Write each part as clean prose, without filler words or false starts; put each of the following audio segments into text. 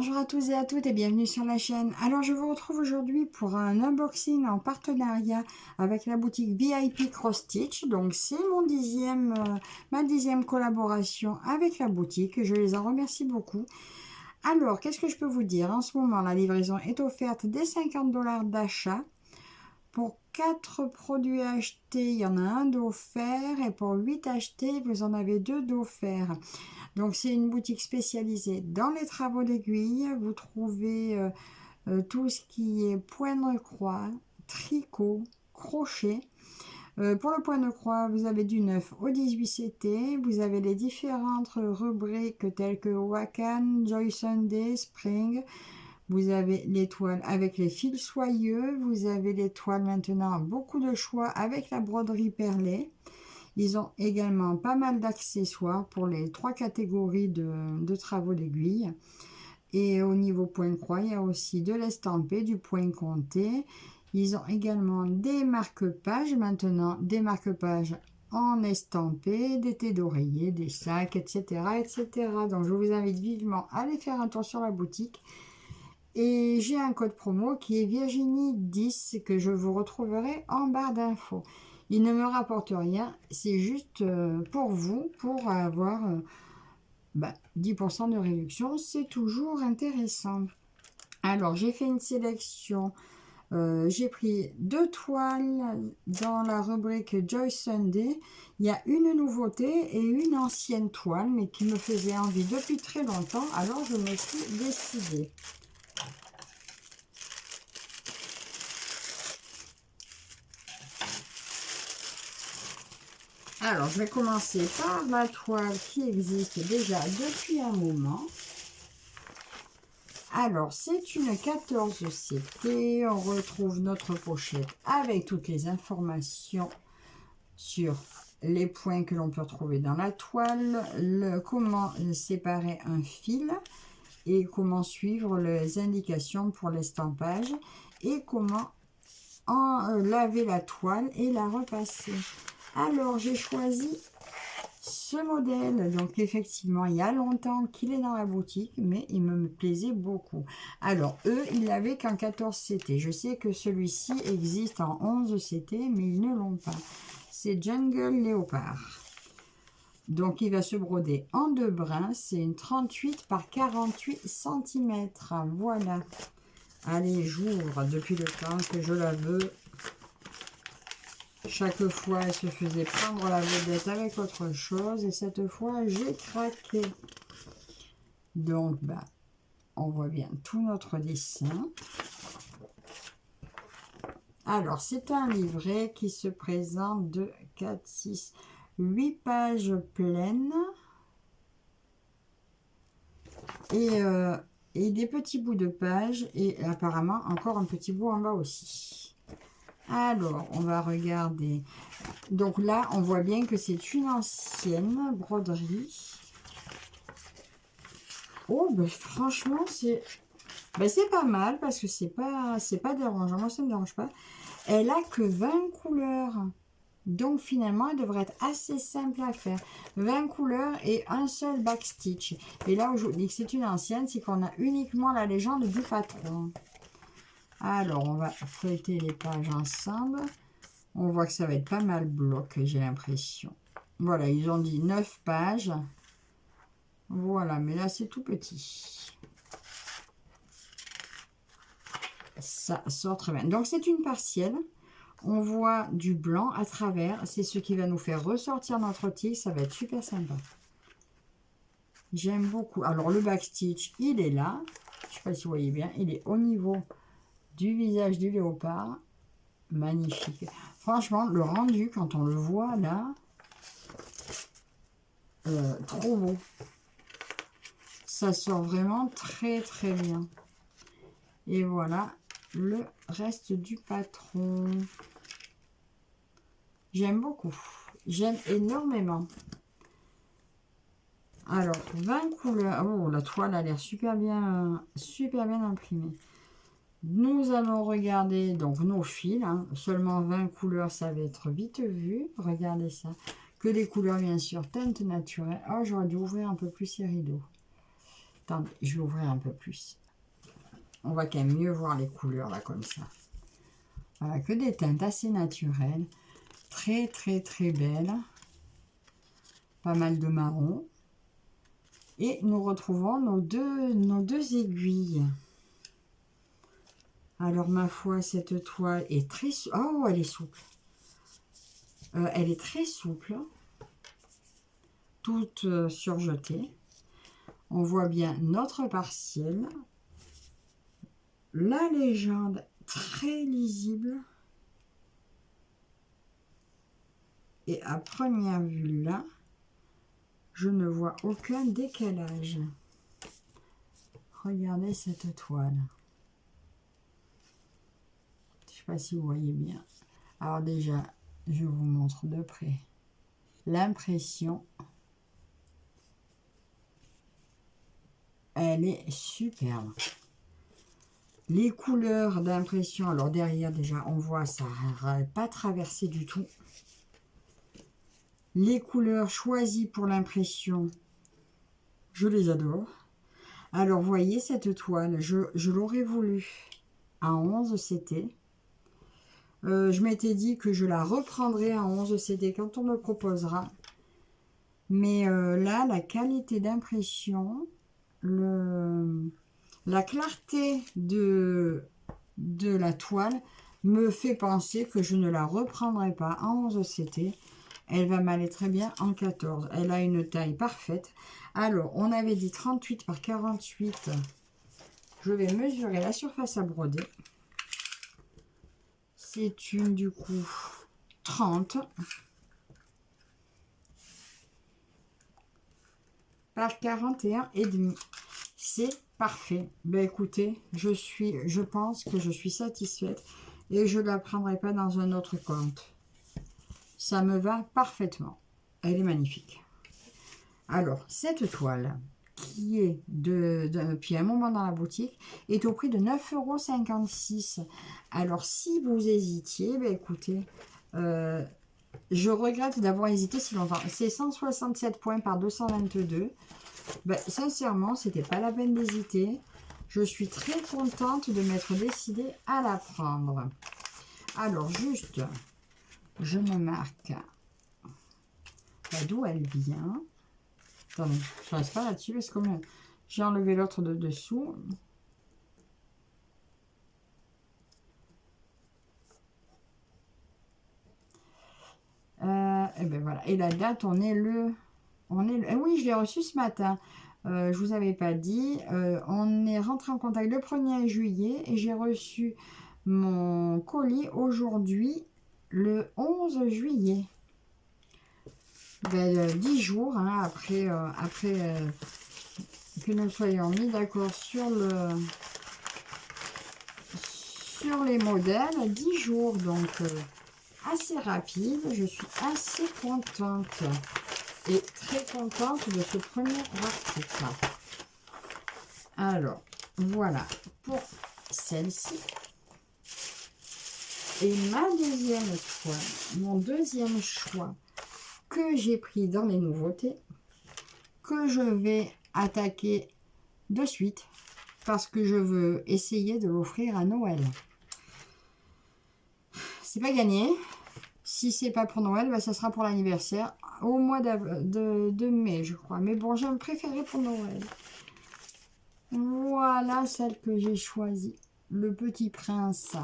Bonjour à tous et à toutes et bienvenue sur la chaîne. Alors je vous retrouve aujourd'hui pour un unboxing en partenariat avec la boutique VIP Cross Stitch. Donc c'est ma dixième collaboration avec la boutique. Je les en remercie beaucoup. Alors qu'est-ce que je peux vous dire? En ce moment la livraison est offerte dès 50 $ d'achat. Pour 4 produits achetés, il y en a un d'offert et pour 8 achetés, vous en avez 2 d'offert. Donc c'est une boutique spécialisée dans les travaux d'aiguille. Vous trouvez tout ce qui est point de croix, tricot, crochet. Pour le point de croix, vous avez du 9 au 18 CT. Vous avez les différentes rubriques telles que Wakan, Joy Sunday, Spring. Vous avez les toiles avec les fils soyeux. Vous avez les toiles maintenant, beaucoup de choix avec la broderie perlée. Ils ont également pas mal d'accessoires pour les 3 catégories de travaux d'aiguille. Et au niveau point croix, il y a aussi de l'estampé, du point compté. Ils ont également des marque-pages maintenant, des marque-pages en estampé, des thés d'oreiller, des sacs, etc., etc. Donc je vous invite vivement à aller faire un tour sur la boutique. Et j'ai un code promo qui est Virginie10 que je vous retrouverai en barre d'infos. Il ne me rapporte rien, c'est juste pour vous, pour avoir 10% de réduction. C'est toujours intéressant. Alors, j'ai fait une sélection. J'ai pris 2 toiles dans la rubrique Joy Sunday. Il y a une nouveauté et une ancienne toile, mais qui me faisait envie depuis très longtemps. Alors, je me suis décidée. Alors, je vais commencer par la toile qui existe déjà depuis un moment. Alors, c'est une 14 CT. On retrouve notre pochette avec toutes les informations sur les points que l'on peut retrouver dans la toile, comment séparer un fil et comment suivre les indications pour l'estampage et comment laver la toile et la repasser. Alors, j'ai choisi ce modèle. Donc, effectivement, il y a longtemps qu'il est dans la boutique, mais il me plaisait beaucoup. Alors, eux, ils l'avaient qu'en 14 CT. Je sais que celui-ci existe en 11 CT, mais ils ne l'ont pas. C'est Jungle Léopard. Donc, il va se broder en 2 brins. C'est une 38 par 48 cm. Voilà. Allez, j'ouvre depuis le temps que je la veux. Chaque fois, elle se faisait prendre la vedette avec autre chose. Et cette fois, j'ai craqué. Donc, on voit bien tout notre dessin. Alors, c'est un livret qui se présente de 4, 6, 8 pages pleines. Et des petits bouts de pages. Et apparemment, encore un petit bout en bas aussi. Alors, on va regarder. Donc là, on voit bien que c'est une ancienne broderie. Oh, franchement, c'est pas mal parce que c'est pas dérangeant. Moi, ça ne me dérange pas. Elle a que 20 couleurs. Donc finalement, elle devrait être assez simple à faire. 20 couleurs et un seul backstitch. Et là où je vous dis que c'est une ancienne, c'est qu'on a uniquement la légende du patron. Alors, on va feuilleter les pages ensemble. On voit que ça va être pas mal bloc, j'ai l'impression. Voilà, ils ont dit 9 pages. Voilà, mais là, c'est tout petit. Ça sort très bien. Donc, c'est une partielle. On voit du blanc à travers. C'est ce qui va nous faire ressortir notre tige. Ça va être super sympa. J'aime beaucoup. Alors, le backstitch, il est là. Je ne sais pas si vous voyez bien. Il est au niveau du visage du léopard. Magnifique. Franchement, le rendu, quand on le voit là, trop beau. Ça sort vraiment très très bien. Et voilà le reste du patron. J'aime beaucoup. J'aime énormément. Alors, 20 couleurs. Oh, la toile a l'air super bien imprimée. Nous allons regarder donc nos fils. Seulement 20 couleurs, ça va être vite vu. Regardez ça. Que des couleurs, bien sûr, teinte naturelle. Oh, j'aurais dû ouvrir un peu plus ces rideaux. Attendez, je vais ouvrir un peu plus. On va quand même mieux voir les couleurs là comme ça. Voilà, que des teintes assez naturelles. Très très très belles. Pas mal de marron. Et nous retrouvons nos deux aiguilles. Alors ma foi, cette toile est très... Oh, elle est souple. Elle est très souple. Toute surjetée. On voit bien notre partiel. La légende très lisible. Et à première vue là, je ne vois aucun décalage. Regardez cette toile. Je ne sais pas si vous voyez bien. Alors déjà, je vous montre de près l'impression. Elle est superbe. Les couleurs d'impression, alors derrière déjà, on voit ça n'a pas traversé du tout. Les couleurs choisies pour l'impression, je les adore. Alors, vous voyez cette toile, je l'aurais voulu à 11 CT. Je m'étais dit que je la reprendrai à 11 CT quand on me proposera. Mais là, la qualité d'impression, la clarté de la toile me fait penser que je ne la reprendrai pas en 11 CT. Elle va m'aller très bien en 14. Elle a une taille parfaite. Alors, on avait dit 38 par 48. Je vais mesurer la surface à broder. C'est une, du coup, 30 par 41,5. C'est parfait. Ben écoutez, je pense que je suis satisfaite et je ne la prendrai pas dans un autre compte. Ça me va parfaitement. Elle est magnifique. Alors, cette toile, qui est depuis un moment dans la boutique, est au prix de 9,56 €. Alors, si vous hésitiez, ben écoutez, je regrette d'avoir hésité si longtemps. C'est 167 points par 222. Ben, sincèrement, c'était pas la peine d'hésiter. Je suis très contente de m'être décidée à la prendre. Alors, juste, je me marque d'où elle vient. Attendez, je ne reste pas là-dessus parce que j'ai enlevé l'autre de dessous. Et ben voilà. Et la date, on est le... oui, je l'ai reçu ce matin. Je vous avais pas dit. On est rentré en contact le 1er juillet et j'ai reçu mon colis aujourd'hui, le 11 juillet. Ben, 10 jours hein, après que nous soyons mis d'accord sur les modèles. 10 jours, donc assez rapide. Je suis assez contente et très contente de ce premier article. Alors, voilà pour celle-ci. Et ma deuxième fois, mon deuxième choix que j'ai pris dans les nouveautés, que je vais attaquer de suite parce que je veux essayer de l'offrir à Noël. C'est pas gagné. Si c'est pas pour Noël, ben ça sera pour l'anniversaire au mois de mai, je crois. Mais bon, j'aime préférer pour Noël. Voilà celle que j'ai choisie. Le Petit Prince.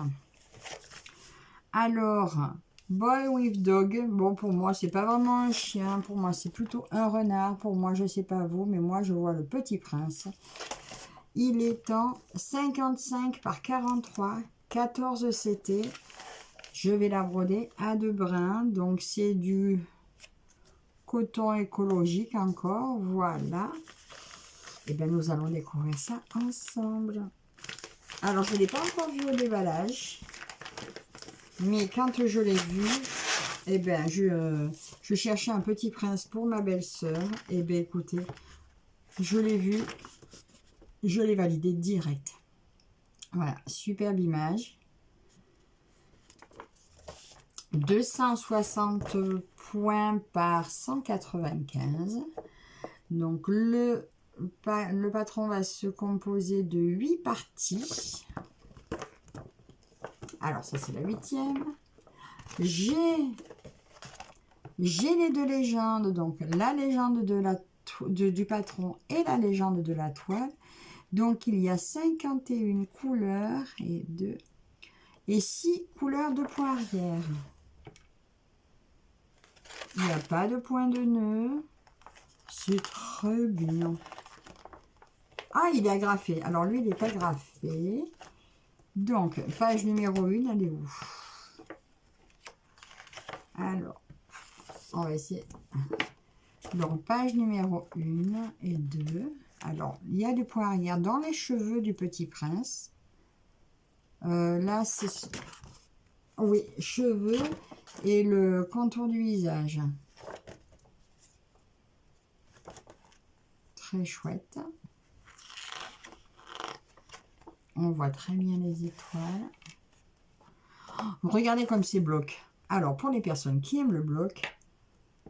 Alors, Boy with Dog. Bon, pour moi, c'est pas vraiment un chien. Pour moi, c'est plutôt un renard. Pour moi, je sais pas vous, mais moi, je vois le Petit Prince. Il est en 55 par 43, 14 CT. Je vais la broder à 2 brins. Donc, c'est du coton écologique encore. Voilà. Et bien, nous allons découvrir ça ensemble. Alors, je ne l'ai pas encore vu au déballage. Mais quand je l'ai vu, eh bien, je cherchais un Petit Prince pour ma belle-sœur. Et bien, écoutez, je l'ai vu. Je l'ai validé direct. Voilà, superbe image. 260 points par 195. Donc, le le patron va se composer de 8 parties. Alors, ça, c'est la 8e. J'ai les 2 légendes, donc la légende du patron et la légende de la toile. Donc, il y a 51 couleurs et 6 couleurs de poirière. Il n'y a pas de point de nœud. C'est très bien. Ah, il est agrafé. Alors, lui, il est agrafé. Donc, page numéro 1, elle est où? Alors, on va essayer. Donc, page numéro 1 et 2. Alors, il y a du poirière dans les cheveux du petit prince. Là, c'est... Oui, cheveux et le contour du visage. Très chouette. On voit très bien les étoiles. Oh, regardez comme c'est bloc. Alors, pour les personnes qui aiment le bloc,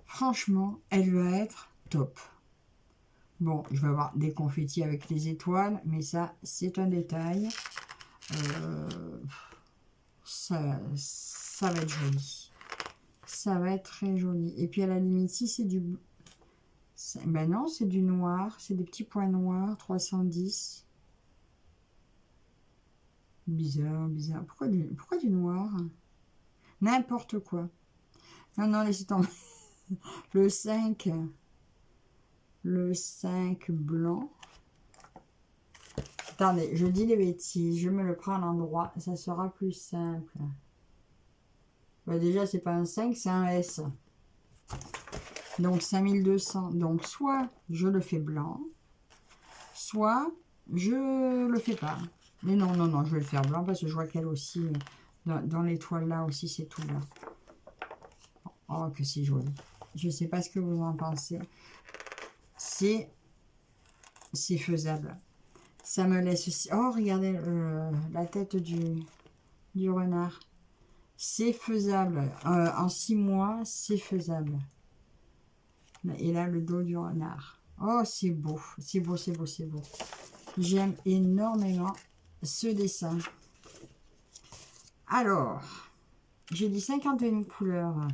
franchement, elle va être top. Bon, je vais avoir des confettis avec les étoiles, mais ça, c'est un détail. Ça va être joli. Ça va être très joli. Et puis, à la limite, si c'est du... Ben non, c'est du noir. C'est des petits points noirs, 310. Bizarre, bizarre. Pourquoi du noir? N'importe quoi. Non, non, laissez tomber. Le 5 blanc. Attendez, je dis des bêtises. Je me le prends à l'endroit. Ça sera plus simple. Bah déjà, c'est pas un 5, c'est un S. Donc, 5200. Donc, soit je le fais blanc, soit je le fais pas. Mais non, non, non, je vais le faire blanc parce que je vois qu'elle aussi, dans l'étoile là aussi, c'est tout là. Oh, que c'est joli. Je sais pas ce que vous en pensez. C'est faisable. Ça me laisse aussi... Oh, regardez la tête du renard. C'est faisable. En 6 mois, c'est faisable. Et là, le dos du renard. Oh, c'est beau. C'est beau, c'est beau, c'est beau. J'aime énormément ce dessin. Alors, j'ai dit 51 couleurs.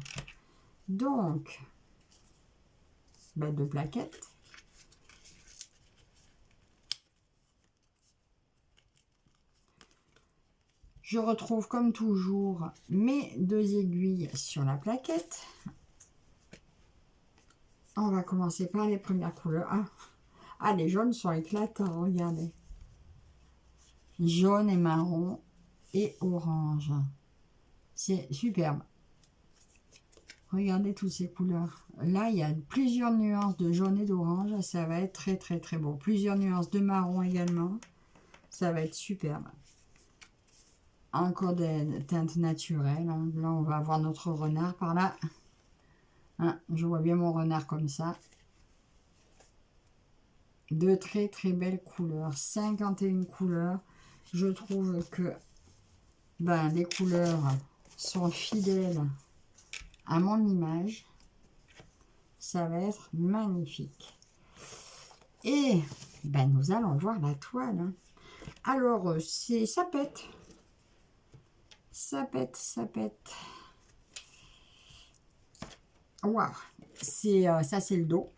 Donc, de plaquettes. Je retrouve comme toujours mes 2 aiguilles sur la plaquette. On va commencer par les premières couleurs. Ah, les jaunes sont éclatants, regardez. Jaune et marron et orange. C'est superbe. Regardez toutes ces couleurs. Là, il y a plusieurs nuances de jaune et d'orange. Ça va être très, très, très beau. Plusieurs nuances de marron également. Ça va être superbe. Encore des teintes naturelles. Là, on va avoir notre renard par là. Je vois bien mon renard comme ça. De très, très belles couleurs. 51 couleurs. Je trouve que les couleurs sont fidèles à mon image. Ça va être magnifique. Et nous allons voir la toile. Alors, ça pète. Ça pète, ça pète. Waouh. Ça, c'est le dos.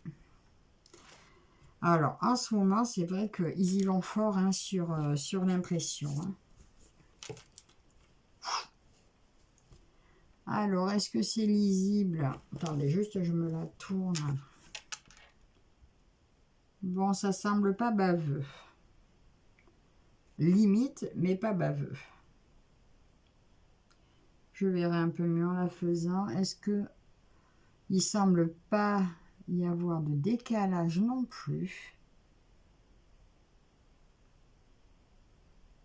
Alors, en ce moment, c'est vrai qu'ils y vont fort sur l'impression. Alors, est-ce que c'est lisible? Attendez, juste, je me la tourne. Bon, ça semble pas baveux. Limite, mais pas baveux. Je verrai un peu mieux en la faisant. Est-ce que il semble pas y avoir de décalage non plus?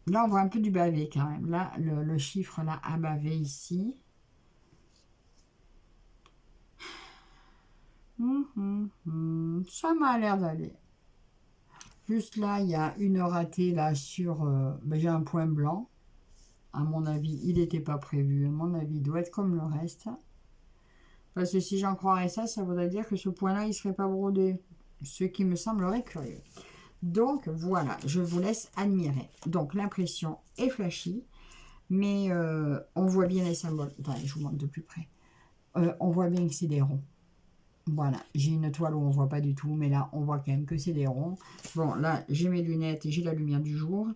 Là, on voit un peu du bavé quand même. Là, le chiffre là a bavé ici. Ça m'a l'air d'aller. Juste là, il y a une ratée là sur... j'ai un point blanc. À mon avis, il n'était pas prévu. À mon avis, il doit être comme le reste. Parce que si j'en croirais ça, ça voudrait dire que ce point-là, il ne serait pas brodé. ce qui me semblerait curieux. Donc voilà, je vous laisse admirer. Donc l'impression est flashy, mais on voit bien les symboles. Enfin, je vous montre de plus près. On voit bien que c'est des ronds. Voilà, j'ai une toile où on voit pas du tout, mais là on voit quand même que c'est des ronds. Bon, là j'ai mes lunettes et j'ai la lumière du jour,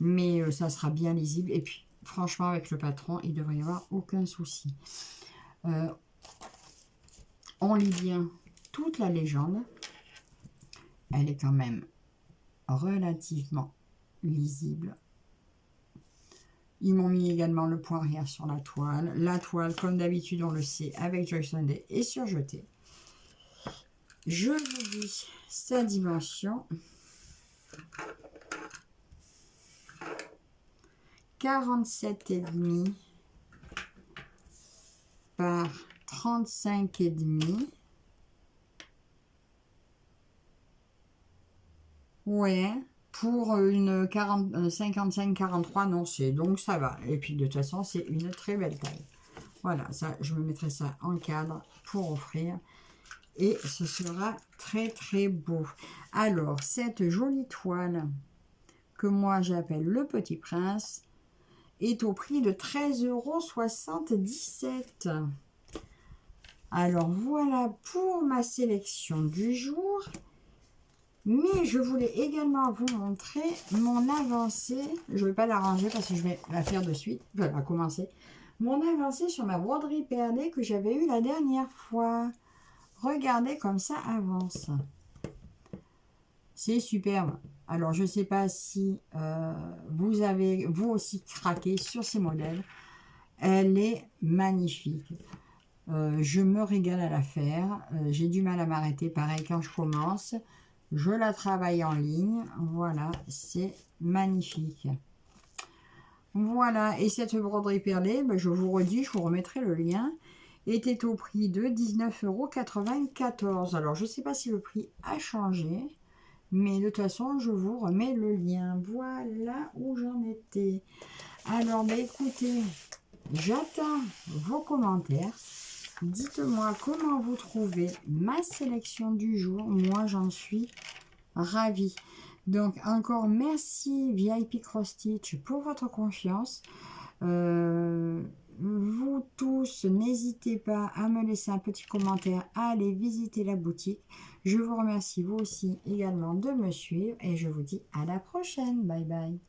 mais ça sera bien lisible. Et puis franchement, avec le patron, il devrait y avoir aucun souci. On lit bien toute la légende. Elle est quand même relativement lisible. Ils m'ont mis également le point arrière sur la toile. La toile, comme d'habitude, on le sait, avec Joy Sunday, est surjetée. Je vous dis sa dimension. 47,5 par 35,5. Ouais, pour une 55-43, non, c'est donc ça va. Et puis de toute façon, c'est une très belle taille. Voilà, ça, je me mettrai ça en cadre pour offrir. Et ce sera très très beau. Alors, cette jolie toile que moi j'appelle le Petit Prince est au prix de 13,77 €. Alors voilà pour ma sélection du jour. Mais je voulais également vous montrer mon avancée. Je ne vais pas la ranger parce que je vais la faire de suite. Je vais la commencer. Mon avancée sur ma broderie perlée que j'avais eue la dernière fois. Regardez comme ça avance. C'est superbe. Alors, je ne sais pas si vous avez, vous aussi, craqué sur ces modèles. Elle est magnifique. Je me régale à la faire. J'ai du mal à m'arrêter. Pareil, quand je commence, je la travaille en ligne. Voilà, c'est magnifique. Voilà, et cette broderie perlée, ben, je vous redis, je vous remettrai le lien, était au prix de 19,94 €. Alors, je ne sais pas si le prix a changé, mais de toute façon, je vous remets le lien. Voilà où j'en étais. Alors, ben, écoutez, j'attends vos commentaires. Dites-moi comment vous trouvez ma sélection du jour. Moi, j'en suis ravie. Donc, encore merci VIP Cross Stitch pour votre confiance. Vous tous, n'hésitez pas à me laisser un petit commentaire, à aller visiter la boutique. Je vous remercie vous aussi également de me suivre et je vous dis à la prochaine. Bye bye.